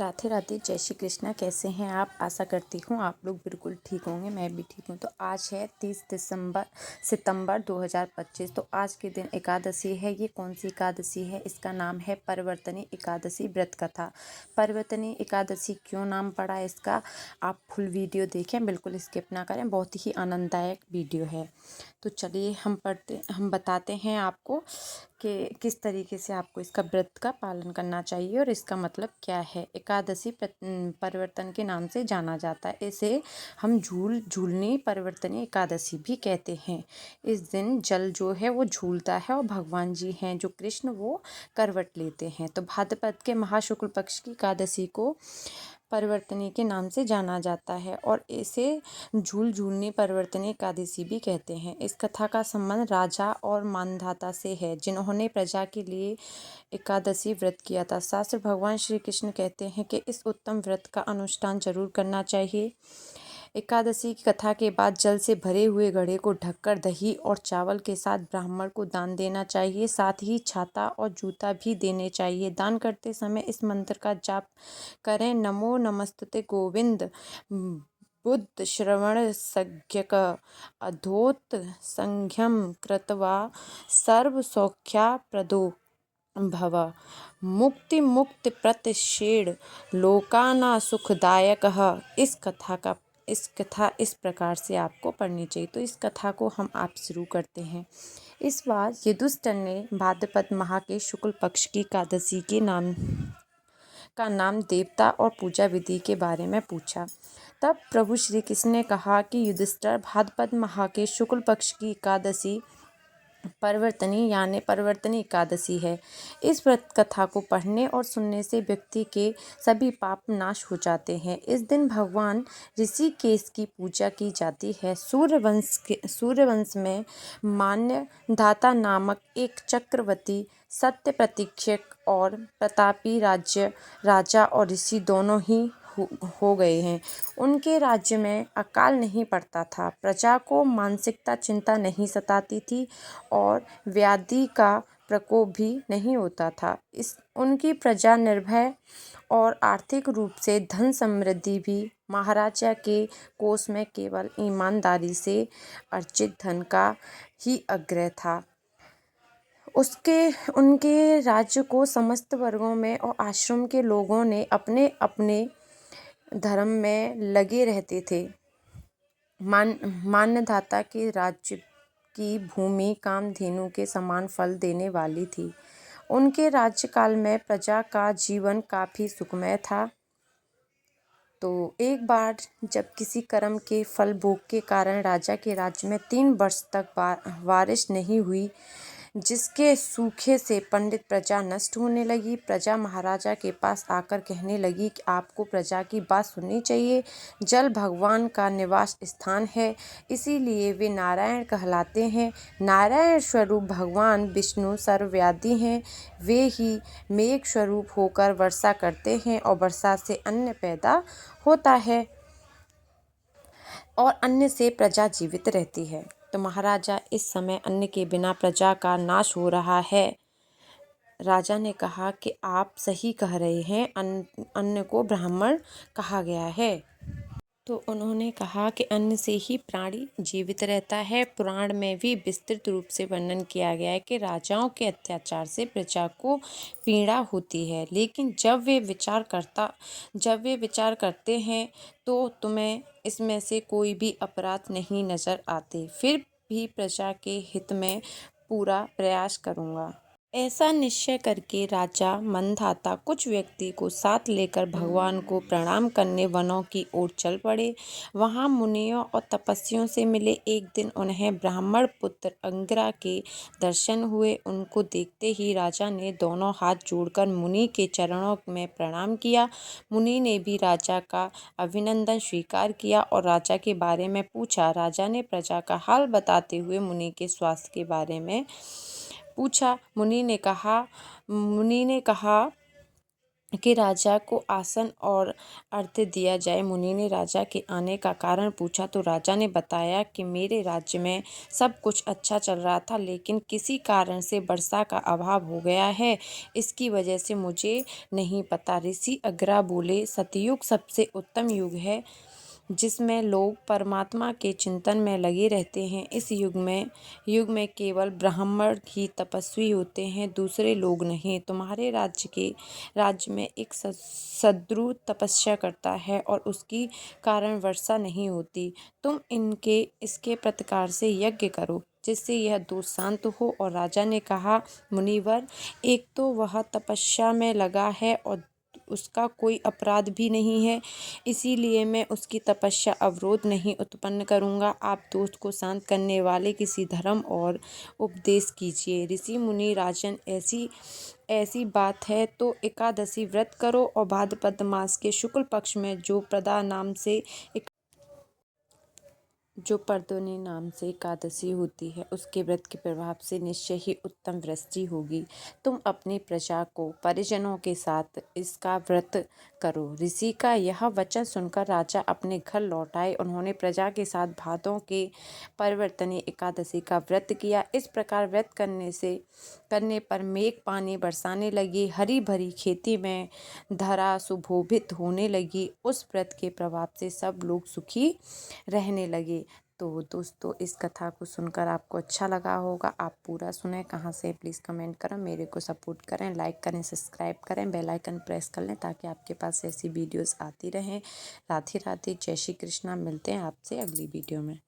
राधे राधे, जय श्री कृष्णा। कैसे हैं आप? आशा करती हूँ आप लोग बिल्कुल ठीक होंगे। मैं भी ठीक हूँ। तो आज है 30 सितंबर 2025। तो आज के दिन एकादशी है। ये कौन सी एकादशी है? इसका नाम है परिवर्तनी एकादशी व्रत कथा। परिवर्तनी एकादशी क्यों नाम पड़ा इसका? आप फुल वीडियो देखें, बिल्कुल स्किप ना करें। बहुत ही आनंददायक वीडियो है। तो चलिए हम बताते हैं आपको कि किस तरीके से आपको इसका व्रत का पालन करना चाहिए और इसका मतलब क्या है। एकादशी परिवर्तन के नाम से जाना जाता है। इसे हम झूलनी परिवर्तनी एकादशी भी कहते हैं। इस दिन जल जो है वो झूलता है और भगवान जी हैं जो कृष्ण वो करवट लेते हैं। तो भाद्रपद के महाशुक्ल पक्ष की एकादशी को परिवर्तनी के नाम से जाना जाता है और इसे झूलनी परिवर्तनी एकादशी भी कहते हैं। इस कथा का संबंध राजा और मानधाता से है जिन्होंने प्रजा के लिए एकादशी व्रत किया था। शास्त्र भगवान श्री कृष्ण कहते हैं कि इस उत्तम व्रत का अनुष्ठान जरूर करना चाहिए। एकादशी की कथा के बाद जल से भरे हुए घड़े को ढककर दही और चावल के साथ ब्राह्मण को दान देना चाहिए। साथ ही छाता और जूता भी देने चाहिए। दान करते समय इस मंत्र का जाप करें। नमो नमस्तुते गोविंद बुद्ध श्रवण सज्ञक अधोत संघ्यम कृत्वा सर्व सौख्या प्रदो भव मुक्ति मुक्ति प्रतिषेण लोकाना सुखदायक। इस कथा इस प्रकार से आपको पढ़नी चाहिए। तो इस कथा को हम आप शुरू करते हैं। इस बार युधिष्ठिर ने भाद्रपद माह के शुक्ल पक्ष की एकादशी के नाम देवता और पूजा विधि के बारे में पूछा। तब प्रभु श्री कृष्ण ने कहा कि युधिष्ठिर, भाद्रपद माह के शुक्ल पक्ष की एकादशी परिवर्तनी एकादशी है। इस व्रत कथा को पढ़ने और सुनने से व्यक्ति के सभी पाप नाश हो जाते हैं। इस दिन भगवान ऋषिकेश की पूजा की जाती है। सूर्यवंश में मान्यधाता नामक एक चक्रवर्ती सत्य प्रतीक्षक और प्रतापी राजा और ऋषि दोनों ही हो गए हैं। उनके राज्य में अकाल नहीं पड़ता था। प्रजा को मानसिकता चिंता नहीं सताती थी और व्याधि का प्रकोप भी नहीं होता था। उनकी प्रजा निर्भय और आर्थिक रूप से धन समृद्धि भी। महाराजा के कोष में केवल ईमानदारी से अर्जित धन का ही आग्रह था। उनके राज्य को समस्त वर्गों में और आश्रम के लोगों ने अपने अपने धर्म में लगे रहते थे। मान्यधाता के राज्य की भूमि कामधेनु के समान फल देने वाली थी। उनके राज्यकाल में प्रजा का जीवन काफी सुखमय था। तो एक बार जब किसी कर्म के फल भोग के कारण राजा के राज्य में 3 वर्ष तक बारिश नहीं हुई, जिसके सूखे से पंडित प्रजा नष्ट होने लगी। प्रजा महाराजा के पास आकर कहने लगी कि आपको प्रजा की बात सुननी चाहिए। जल भगवान का निवास स्थान है, इसीलिए वे नारायण कहलाते हैं। नारायण स्वरूप भगवान विष्णु सर्वव्यापी हैं। वे ही मेघ स्वरूप होकर वर्षा करते हैं और वर्षा से अन्न पैदा होता है और अन्न से प्रजा जीवित रहती है। तो महाराजा, इस समय अन्न के बिना प्रजा का नाश हो रहा है। राजा ने कहा कि आप सही कह रहे हैं, अन्न को ब्राह्मण कहा गया है। तो उन्होंने कहा कि अन्न से ही प्राणी जीवित रहता है। पुराण में भी विस्तृत रूप से वर्णन किया गया है कि राजाओं के अत्याचार से प्रजा को पीड़ा होती है, लेकिन जब वे विचार करते हैं तो तुम्हें इसमें से कोई भी अपराध नहीं नजर आते। फिर भी प्रजा के हित में पूरा प्रयास करूँगा। ऐसा निश्चय करके राजा मानधाता कुछ व्यक्ति को साथ लेकर भगवान को प्रणाम करने वनों की ओर चल पड़े। वहां मुनियों और तपस्वियों से मिले। एक दिन उन्हें ब्राह्मण पुत्र अंगिरा के दर्शन हुए। उनको देखते ही राजा ने दोनों हाथ जोड़कर मुनि के चरणों में प्रणाम किया। मुनि ने भी राजा का अभिनंदन स्वीकार किया और राजा के बारे में पूछा। राजा ने प्रजा का हाल बताते हुए मुनि के स्वास्थ्य के बारे में पूछा। मुनि ने कहा कि राजा को आसन और अर्घ्य दिया जाए। मुनि ने राजा के आने का कारण पूछा तो राजा ने बताया कि मेरे राज्य में सब कुछ अच्छा चल रहा था, लेकिन किसी कारण से वर्षा का अभाव हो गया है। इसकी वजह से मुझे नहीं पता। ऋषि अग्रा बोले, सतयुग सबसे उत्तम युग है, जिसमें लोग परमात्मा के चिंतन में लगे रहते हैं। इस युग में केवल ब्राह्मण ही तपस्वी होते हैं, दूसरे लोग नहीं। तुम्हारे राज्य में एक शत्रु तपस्या करता है और उसकी कारण वर्षा नहीं होती। तुम इसके प्रतिकार से यज्ञ करो, जिससे यह दोष शांत हो। और राजा ने कहा, मुनिवर, एक तो वह तपस्या में लगा है और उसका कोई अपराध भी नहीं है, इसीलिए मैं उसकी तपस्या अवरोध नहीं उत्पन्न करूँगा। आप दोष को शांत करने वाले किसी धर्म और उपदेश कीजिए। ऋषि मुनि, राजन, ऐसी बात है तो एकादशी व्रत करो और भाद्रपद मास के शुक्ल पक्ष में जो पर्दोनी नाम से एकादशी होती है, उसके व्रत के प्रभाव से निश्चय ही उत्तम वृष्टि होगी। तुम अपनी प्रजा को परिजनों के साथ इसका व्रत करो। ऋषि का यह वचन सुनकर राजा अपने घर लौट आए। उन्होंने प्रजा के साथ भादों के परिवर्तनी एकादशी का व्रत किया। इस प्रकार व्रत करने पर मेघ पानी बरसाने लगी, हरी भरी खेती में धरा सुशोभित होने लगी। उस व्रत के प्रभाव से सब लोग सुखी रहने लगे। तो दोस्तों, इस कथा को सुनकर आपको अच्छा लगा होगा। आप पूरा सुने, कहाँ से प्लीज़ कमेंट करें, मेरे को सपोर्ट करें, लाइक करें, सब्सक्राइब करें, बेल आइकन प्रेस कर लें ताकि आपके पास ऐसी वीडियोस आती रहें। राधे राधे, जय श्री कृष्णा। मिलते हैं आपसे अगली वीडियो में।